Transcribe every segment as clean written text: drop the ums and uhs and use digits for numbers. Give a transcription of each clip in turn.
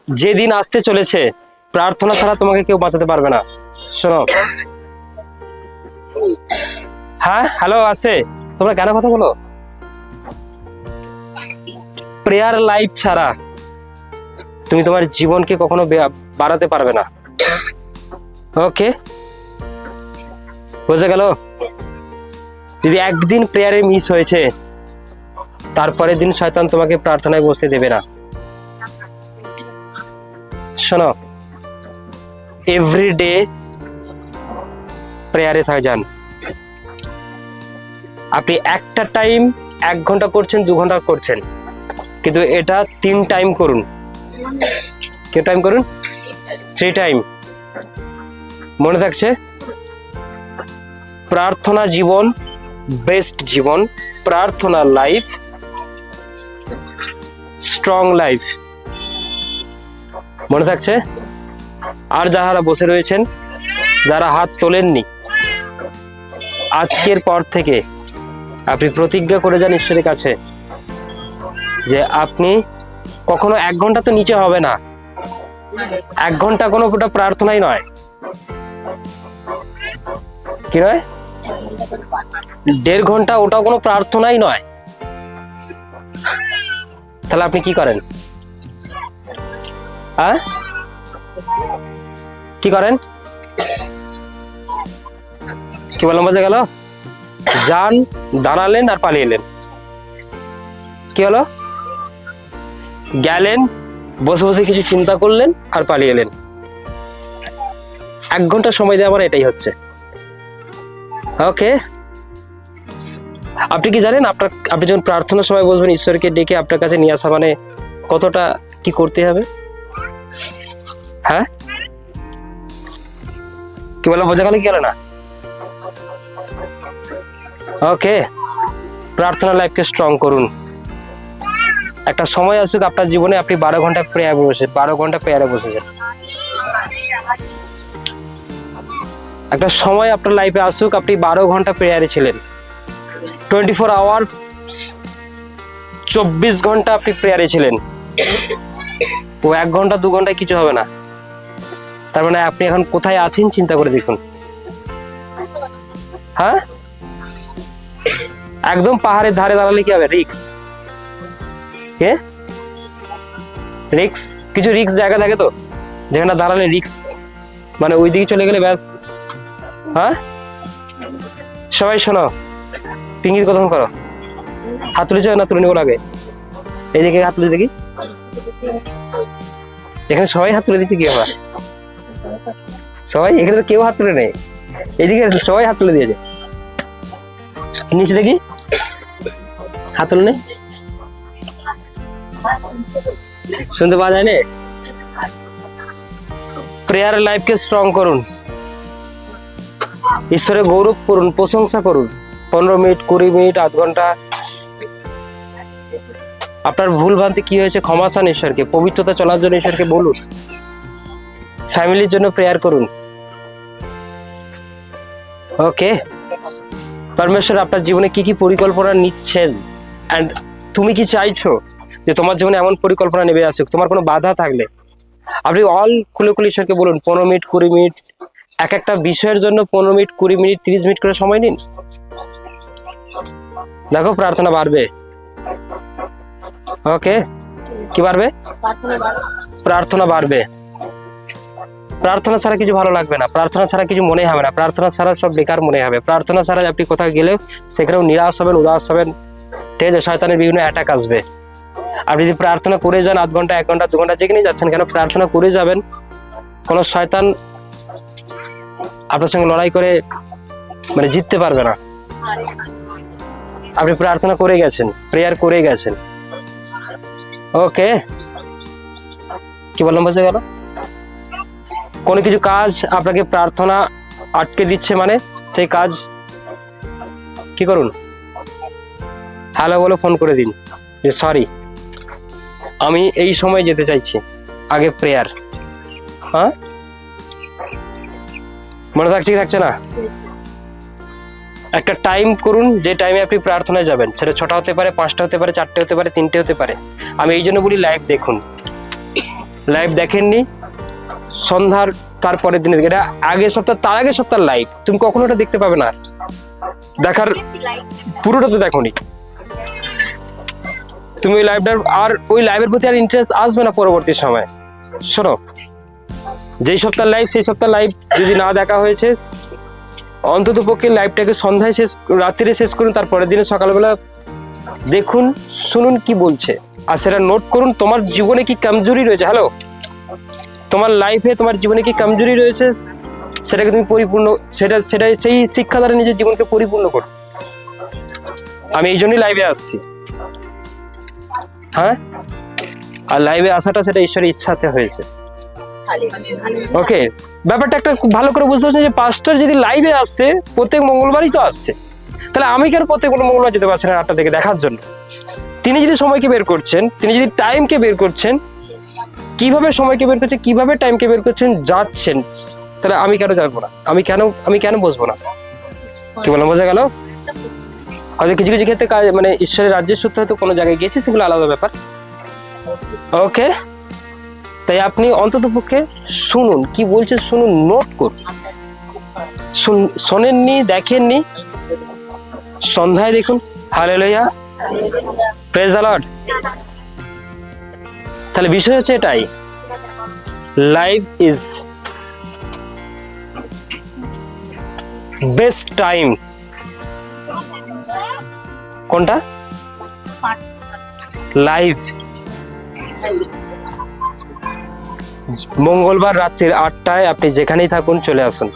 যেদিন আসতে চলেছে প্রার্থনা ছাড়া তোমাকে কেউ বাঁচাতে পারবে না। শোনো, হ্যাঁ হ্যালো আছে, তোমরা কেন কথা বলো? প্রেয়ার লাইফ ছাড়া তুমি তোমার জীবনকে কখনো বাড়াতে পারবে না। ওকে, বুঝে গেল? যদি একদিন প্রেয়ারে মিস হয়েছে, তারপরের দিন শয়তান তোমাকে প্রার্থনায় বসতে দেবে না। শোনো, এভরিডে প্রেয়ারে যান। আপনি একটা টাইম 1 ঘন্টা করছেন, 2 ঘন্টা করছেন, কিন্তু এটা 3 টাইম করুন। কে টাইম করুন? 3 টাইম। মনে থাকছে? প্রার্থনা জীবন বেস্ট জীবন, প্রার্থনা লাইফ স্ট্রং লাইফ। মনে থাকছে? আর যারা বসে রয়েছেন, যারা হাত তোলেননি, আজকের পর থেকে আপনি প্রতিজ্ঞা করে যান ঈশ্বরের কাছে যে আপনি কখনো 1 ঘন্টা তো নিচে হবে না। 1 ঘন্টা কোনো ওটা প্রার্থনাই নয়। কি নয়? 1.5 ঘন্টা ওটাও কোনো প্রার্থনাই নয়। তাহলে আপনি কি করেন? কি করেন? কি বললাম, বোঝা গেল? যান, দাঁড়ালেন আর পালিয়ে এলেন। কি হলো? গেলেন, বসে বসে কিছু চিন্তা করলেন আর পালিয়ে এলেন। 1 ঘন্টা সময় দেওয়া মানে এটাই হচ্ছে। ওকে, আপনি কি জানেন আপনি যখন প্রার্থনার সময় বসবেন, ঈশ্বরকে ডেকে আপনার কাছে নিয়ে আসা মানে কতটা কি করতে হবে? হ্যাঁ, কি বললাম, বোঝা গেল কি গেল না? ওকে, প্রার্থনা লাইফকে স্ট্রং করুন। একটা সময় আসুক আপনার জীবনে আপনি 12 ঘন্টা প্রেয়ারে বসেছেন। একটা সময় আপনার লাইফে আসুক আপনি 12 ঘন্টা প্রেয়ারে ছিলেন। 24 আওয়ার 24 ঘন্টা আপনি প্রেয়ারে ছিলেন। ও 1 ঘন্টা 2 ঘন্টায় কিছু হবে না। তার মানে আপনি এখন কোথায় আছেন চিন্তা করে দেখুন। হ্যাঁ, একদম পাহাড়ের ধারে দাঁড়ালে কি হবে? রিক্স। কে রিক্স? কিছু রিক্স জায়গা থাকে তো, যেখানে দাঁড়ালে রিক্স, মানে ওই দিকে চলে গেলে ব্যাস। হ্যাঁ, সবাই শোনো, পিঙ্গির কথা করো। হাত তুলেছ না তুলে নিবো লাগে? এইদিকে হাত তুলে দেখি। এখানে সবাই হাত তুলে দিচ্ছে কি আবার? সবাই এখানে তো কেউ হাত তুলে নেই, এইদিকে সবাই হাত তুলে দিয়েছে। নিচে দেখি হাত তুলে নেই, শুনতে পাওয়া যায় না? প্রেয়ার লাইফকে স্ট্রং করুন, ঈশ্বরের গৌরব করুন, প্রশংসা করুন। 15 মিনিট, 20 মিনিট, আধ ঘন্টা। আপনার ভুল ভ্রান্তি কি হয়েছে ক্ষমা চান ঈশ্বরকে, পবিত্রতা চলার জন্য ঈশ্বরকে বলুন। ফ্যামিলির জন্য প্রেয়ার করুন। ওকে, পরমেশ্বর আপনার জীবনে কি কি পরিকল্পনা নিচ্ছেন, এন্ড তুমি কি চাইছো যে তোমার জীবনে এমন পরিকল্পনা নেবে আসুক। তোমার কোনো বাধা থাকলে আপনি অল খুলে ঈশ্বরকে বলুন। 15 মিনিট, 20 মিনিট, এক একটা বিষয়ের জন্য 15 মিনিট, 20 মিনিট, 30 মিনিট করে সময় নিন। দেখো প্রার্থনা বাড়বে। ওকে, কি বাড়বে? প্রার্থনা বাড়বে। প্রার্থনা ছাড়া কিছু ভালো লাগবে না, প্রার্থনা ছাড়া কিছু মনে হবে না, প্রার্থনা ছাড়া সব বেকার মনে হবে। প্রার্থনা ছাড়া আপনি কোথাও গেলেও সেখানেও নিরাশ হবেন, উদাস হবেন। ঠিক আছে, শয়তানের বিভিন্ন অ্যাটাক আসবে। আপনি যদি প্রার্থনা করে যান, আধ ঘন্টা, 1 ঘন্টা, 2 ঘন্টা, যেখানে যাচ্ছেন কেন প্রার্থনা করে যাবেন, কোনো শয়তান আপনার সঙ্গে লড়াই করে মানে জিততে পারবে না। আপনি প্রার্থনা করে গেছেন, প্রেয়ার করে গেছেন। ওকে, কি বললাম, বোঝা গেল? কোনো কিছু কাজ আপনাকে প্রার্থনা আটকে দিচ্ছে মানে সেই কাজ কি করুন? হ্যালো বলে ফোন করে দিন যে সরি, আমি এই সময় যেতে চাইছি, আগে প্রেয়ার। হ্যাঁ, মনে থাকছে কি থাকছে না? একটা টাইম করুন যে টাইমে আপনি প্রার্থনায় যাবেন। সেটা 6টা হতে পারে, 5টা হতে পারে, 4টে হতে পারে, 3টে হতে পারে। আমি এই জন্য বলি লাইভ দেখুন। লাইভ দেখেননি, সন্ধ্যার তারপরের দিনে, এটা আগের সপ্তাহ তার আগের সপ্তাহ লাইভ, তুমি কখনো এটা দেখতে পাবে না। দেখার পুরোটা তো দেখোনি তুমি ওই লাইভটার, আর ওই লাইভের প্রতি আর ইন্টারেস্ট আসবে না পরবর্তী সময়। শোনো, যেই সপ্তাহ লাইভ সেই সপ্তাহ লাইভ যদি না দেখা হয়েছে, অন্তত পক্ষে লাইভটাকে সন্ধ্যায় শেষ, রাত্রিরে শেষ করুন, তারপরের দিনে সকালবেলা দেখুন, শুনুন কি বলছে, আর সেটা নোট করুন। তোমার জীবনে কি কমজোরি রয়েছে, হ্যালো, তোমার লাইফে তোমার জীবনে কি কমজোরি রয়েছে, সেটাকে তুমি পরিপূর্ণ, সেই শিক্ষা দ্বারা নিজের জীবনকে পরিপূর্ণ করো। আমি এই জন্যই লাইভে আসছি। হ্যাঁ, আর লাইভে আসাটা সেটা ঈশ্বরের ইচ্ছাতে হয়েছে। ওকে, ব্যাপারটা একটা খুব ভালো করে বুঝতে পারছেন যে পাস্টার যদি লাইভে আসছে, প্রত্যেক মঙ্গলবারই তো আসছে, তাহলে আমি কেন প্রত্যেক মঙ্গলবার যেতে পারছি না 8টা থেকে দেখার জন্য? তিনি যদি সময়কে বের করছেন, তিনি যদি টাইমকে বের করছেন, কিভাবে সময়কে বের করছেন, কিভাবে টাইমকে বের করছেন, যাচ্ছেন, তাহলে আমি কেন যাবো না? আমি কেন বসবো না? কি বললাম, বোঝা গেল? হয়তো কিছু কিছু ক্ষেত্রে মানে ঈশ্বরের রাজ্যের সূত্রে হয়তো কোনো জায়গায় গেছি, সেগুলো আলাদা ব্যাপার। ওকে, তাই আপনি অন্তত পক্ষে শুনুন কি বলছে, শুনুন, নোট করুন। শোনেননি, দেখেননি, সন্ধ্যায় দেখুন। Hallelujah, praise the lord. তাহলে বিষয় হচ্ছে এটাই, লাইফ ইজ বেস্ট টাইম। কোনটা? লাইভ মঙ্গলবার রাত্রির 8টায় আপনি যেখানেই থাকুন চলে আসুন।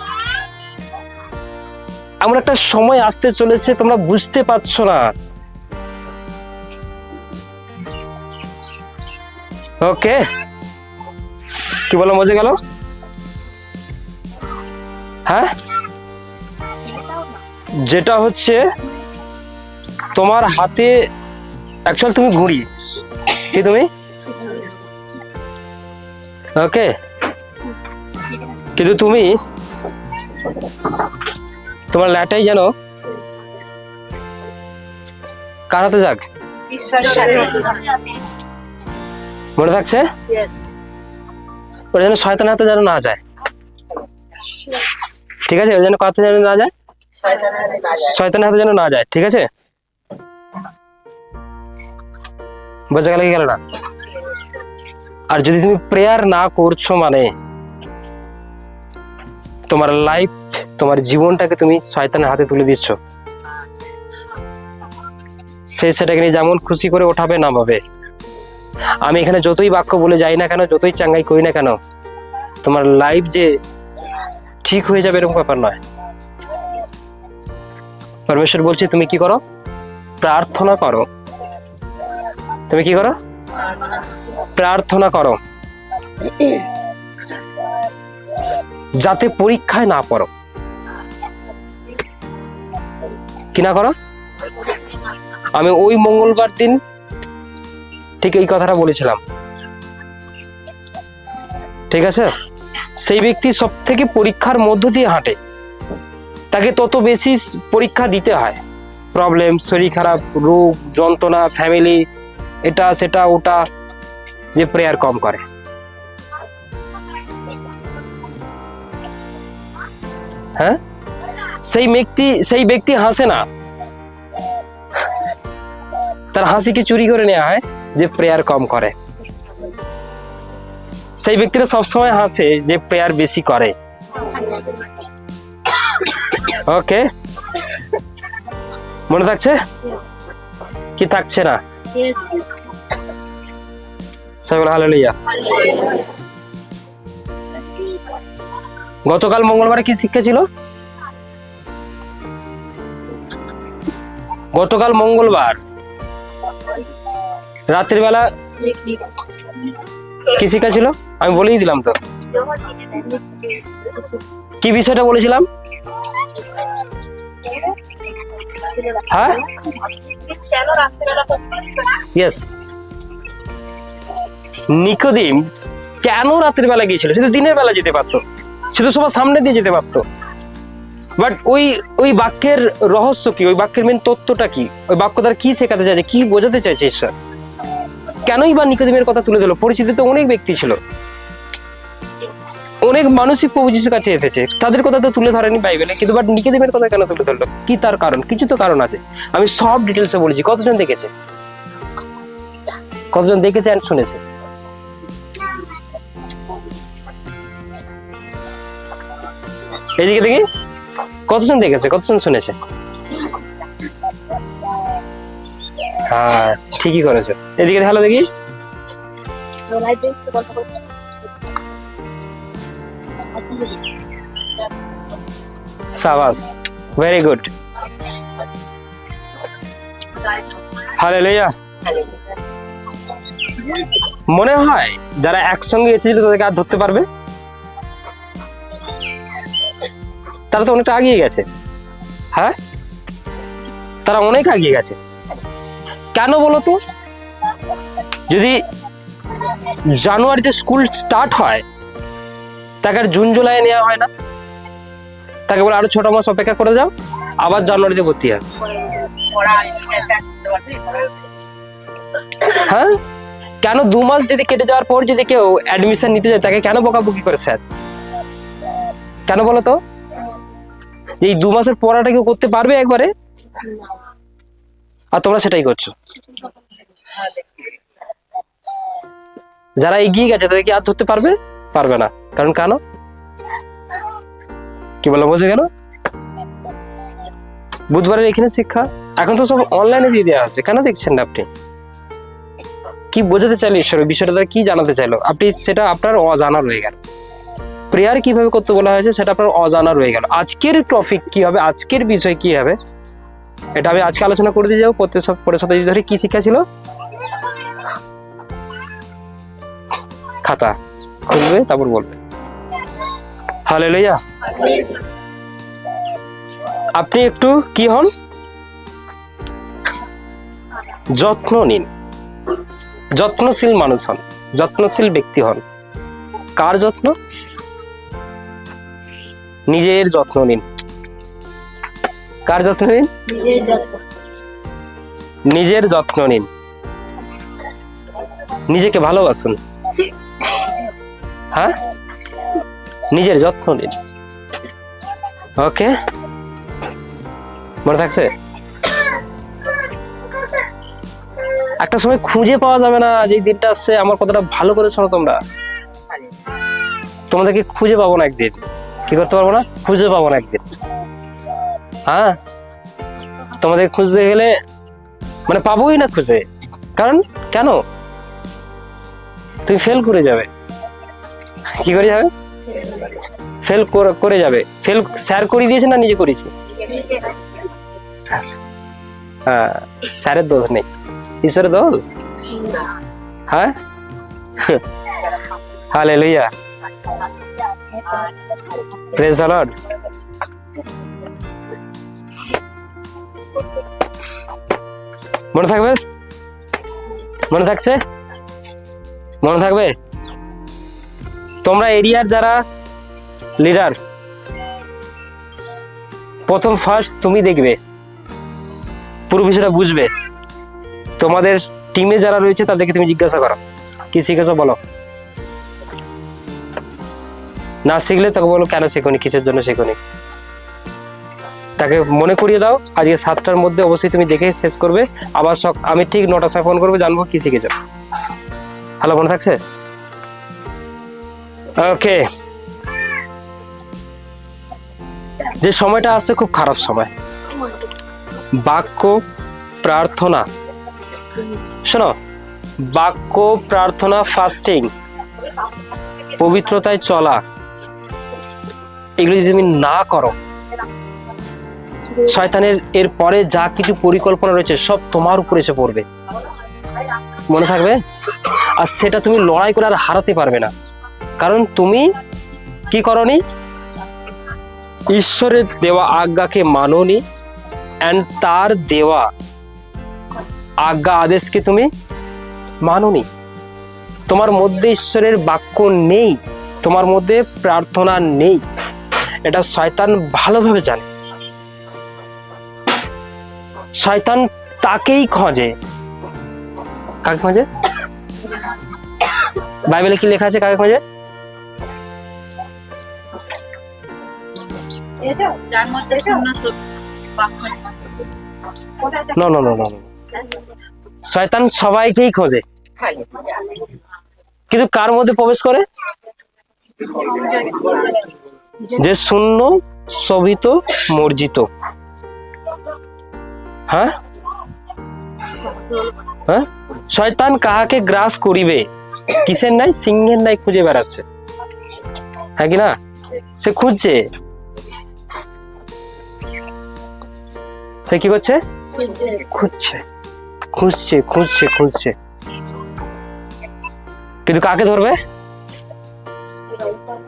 এমন একটা সময় আসতে চলেছে, তোমরা বুঝতে পারছো না। ওকে, কি বলো, মজা গেল? হ্যাঁ, যেটা হচ্ছে তোমার হাতে অ্যাকচুয়াল তুমি ঘুড়ি, কি তুমি? ওকে, কিন্তু তুমি তোমার ল্যাটাই জানো কার হাতে যাক, মনে থাকছে? ওর যেন শয়তানের হাতে যেন না যায়, ঠিক আছে? ওর যেন কার হাতে যেন না যায়, শয়তানের হাতে যেন না যায়, ঠিক আছে? বোঝা গেল কি গেল না? আর যদি তুমি প্রেয়ার না করছো, মানে তোমার লাইফ, তোমার জীবনটাকে তুমি শয়তানের হাতে তুলে দিচ্ছ। সে সেটাকে নিয়ে যেমন খুশি করে ওঠাবে, নামাবে। আমি এখানে যতই বাক্য বলে যাই না কেন, যতই চাঙ্গাই করি না কেন, তোমার লাইফ যে ঠিক হয়ে যাবে এরকম ব্যাপার নয়। পরমেশ্বর বলছে তুমি কি করো? প্রার্থনা করো। তুমি কি করো? প্রার্থনা করো, যাতে পরীক্ষায় না পড়ো। কি না করো? আমি ওই মঙ্গলবার দিন ঠিক এই কথাটা বলেছিলাম, ঠিক আছে? সেই ব্যক্তি সব থেকে পরীক্ষার মধ্য দিয়ে হাঁটে, তাকে তত বেশি পরীক্ষা দিতে হয়। প্রবলেম, শরীর খারাপ, রোগ, যন্ত্রণা, ফ্যামিলি, এটা সেটা ওটা, যে প্রেয়ার কম করে। হ্যাঁ, সেই ব্যক্তি হাসে না, তার হাসিকে চুরি করে নেওয়া হয় যে প্রেয়ার কম করে। সেই ব্যক্তিরা সবসময় হাসে যে প্রেয়ার বেশি করে। ওকে, মনে থাকছে কি থাকছে না? হালেলুয়া। গতকাল মঙ্গলবারে কি শিক্ষা ছিল? গতকাল মঙ্গলবার রাত্রিবেলা কি শিক্ষা ছিল? আমি বলেই দিলাম তো। কি বিষয়টা বলেছিলাম? হ্যাঁ, ইয়েস, নিকোদিম কেন রাতের বেলা গিয়েছিল? সে তো দিনের বেলা যেতে পারতো, সে তো সবার সামনে দিয়ে যেতে পারতো। বাট ওই বাক্যের রহস্য কি? ওই বাক্যের মেন তত্ত্বটা কি? ওই বাক্য দ্বারা কি শেখাতে চাইছে, কি বোঝাতে চাইছে ঈশ্বর? কেনই বা নিকোদিমের কথা তুলে দিল? পরিচিত তো অনেক ব্যক্তি ছিল, অনেক মানুষই প্রভু যিশুর কাছে এসেছে, তাদের কথা তো তুলে ধরেনি বাইবেলে, কিন্তু বাট নিকোদিমের কথা কেন তুলে ধরলো? কি তার কারণ? কিছু তো কারণ আছে। আমি সব ডিটেলসে বলেছি। কতজন দেখেছে? কতজন দেখেছে এন্ড শুনেছে? এদিকে দেখি, কতজন দেখেছে, কতজন শুনেছে? হ্যাঁ, ঠিকই করেছো। এদিকে হ্যালো দেখি। সাবাস, ভেরি গুড, হালেলুয়া। মনে হয় যারা একসঙ্গে এসেছিল তাদেরকে আর ধরতে পারবে? তারা তো অনেকটা আগিয়ে গেছে। হ্যাঁ, তারা অনেক আগিয়ে গেছে। কেন বলো তো? যদি জানুয়ারিতে স্কুল স্টার্ট হয়, তাকে আর জুন জুলাই নেওয়া হয় না? তাকে বলে আরো 6 মাস অপেক্ষা করে যাও, আবার জানুয়ারিতে ভর্তি হবে। হ্যাঁ, কেন 2 মাস যদি কেটে যাওয়ার পর যদি কেউ অ্যাডমিশন নিতে যায়, তাকে কেন বকাবকি করে স্যার? কেন বলো তো? যে এই 2 মাসের পড়াটা কেউ করতে পারবে একবারে? আর তোমরা সেটাই করছো। যারা এগিয়ে গেছে তাদেরকে আর ধরতে পারবে? পারবে না। কারণ কেন? কি বললাম, বোঝে গেল? বুধবারের এখানে শিক্ষা এখন তো সব অনলাইনে দিয়ে দেওয়া হচ্ছে, কেন দেখছেন না আপনি? কি বোঝাতে চাইলো ঈশ্বর? বিষয়টা তারা কি জানাতে চাইলো? আপনি সেটা আপনার অজানা রয়ে গেল। প্রেয়ার কিভাবে করতে বলা হয়েছে সেটা আপনার অজানা রয়ে গেল। আজকের টপিক কি হবে, আজকের বিষয় কি হবে, এটা আমি আজকে আলোচনা করে দিয়ে যাবো। পরের সপ্তাহে ধরে কি শিক্ষা ছিল? খাতা খুলবে, তারপর বলবে। হালেলুয়া। আপনি একটু কি হন? যত্ন নিন, যত্নশীল মানুষ হন, যত্নশীল ব্যক্তি হন। কার যত্ন? নিজের যত্ন নিন। কার যত্ন নিন? নিজের যত্ন নিন। নিজেকে ভালোবাসুন। হ্যাঁ, নিজের যত্ন নিন। ওকে, মনে থাকছে? একটা সময় খুঁজে পাওয়া যাবে না, যে দিনটা আসছে। আমার কথাটা ভালো করে শোনো তোমরা। তোমাদেরকে খুঁজে পাবো না একদিন। কি করতে পারবো না? খুঁজে পাবো না একদিন। হ্যাঁ, তোমাদের খুঁজতে গেলে মানে পাবোই না খুঁজে। কারণ কেন? তুমি ফেল করে যাবে। কি করে যাবে? ফেল করে যাবে। ফেল স্যার করিয়ে দিয়েছে না নিজে করেছি? হ্যাঁ, স্যারের দোষ নেই, ঈশ্বরের দোষ। হ্যাঁ, হালেলুয়া, প্রেজ দ্য লর্ড। মনে থাকবে? মনে থাকছে? মনে থাকবে? তোমরা এরিয়ার যারা লিডার, প্রথম ফার্স্ট তুমি দেখবে, পুরো বিষয়টা বুঝবে। তোমাদের টিমে যারা রয়েছে তাদেরকে তুমি জিজ্ঞাসা করো কি শিখেছো বলো। না শিখলে তাকে বলো কেন শেখোনি, কিসের জন্য শেখোনি। তাকে মনে করিয়ে দাও আজকে 7টার মধ্যে অবশ্যই তুমি দেখে শেষ করবে। আবার আমি ঠিক 9টার সময় ফোন করবো, জানবো কি শিখেছো। হ্যালো, মনে থাকছে? ওকে, যে সময়টা আসছে খুব খারাপ সময়। বাক্য প্রার্থনা, শোনো, বাক্য প্রার্থনা, ফাস্টিং, পবিত্রতায় চলা, এগুলো যদি তুমি না করো, শয়তানের এর পরে যা কিছু পরিকল্পনা রয়েছে সব তোমার উপর এসে পড়বে। মনে থাকবে? আর সেটা তুমি লড়াই করে আর হারাতে পারবে না। কারণ তুমি কি করনি? ঈশ্বরের দেওয়া আজ্ঞাকে মানোনি, এন্ড তার দেওয়া আজ্ঞা আদেশকে তুমি মানোনি। তোমার মধ্যে ঈশ্বরের বাক্য নেই, তোমার মধ্যে প্রার্থনা নেই, এটা শয়তান ভালোভাবে জানে। শয়তান তাকেই খোঁজে। কাকে খোঁজে? বাইবেলে কি লেখা আছে কাকে খোঁজে? যার মধ্যে শূন্য নো নো নো নো, শয়তান সবাইকেই খোঁজে, কিন্তু কার মধ্যে প্রবেশ করে? যে শূন্য, শোভিত, মর্জিত। হ্যাঁ হ্যাঁ, শয়তান কাহাকে গ্রাস করিবে, কিসের নাই? সিংহের নাই খুঁজে বেড়াচ্ছে, হ্যাঁ কি না? সে খুঁজছে, সে কি করছে? খুঁজছে খুঁজছে খুঁজছে খুঁজছে, কিন্তু কাকে ধরবে?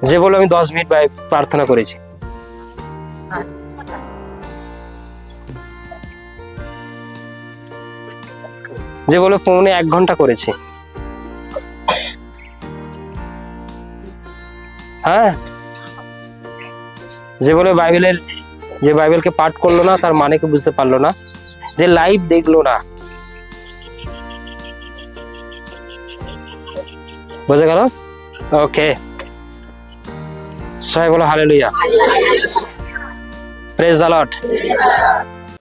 যে বলো আমি 10 মিনিট প্রার্থনা করেছি, যে বলো পৌনে 1 ঘন্টা করেছি, হ্যাঁ, যে বলে যে বাইবেলকে পাঠ করলো না, তার মানে কি বুঝতে পারলো না, যে লাইভ দেখলো না, বুঝে গেল? ওকে, সবাই বলো হালেলুয়া, প্রেজ দ্য লর্ড।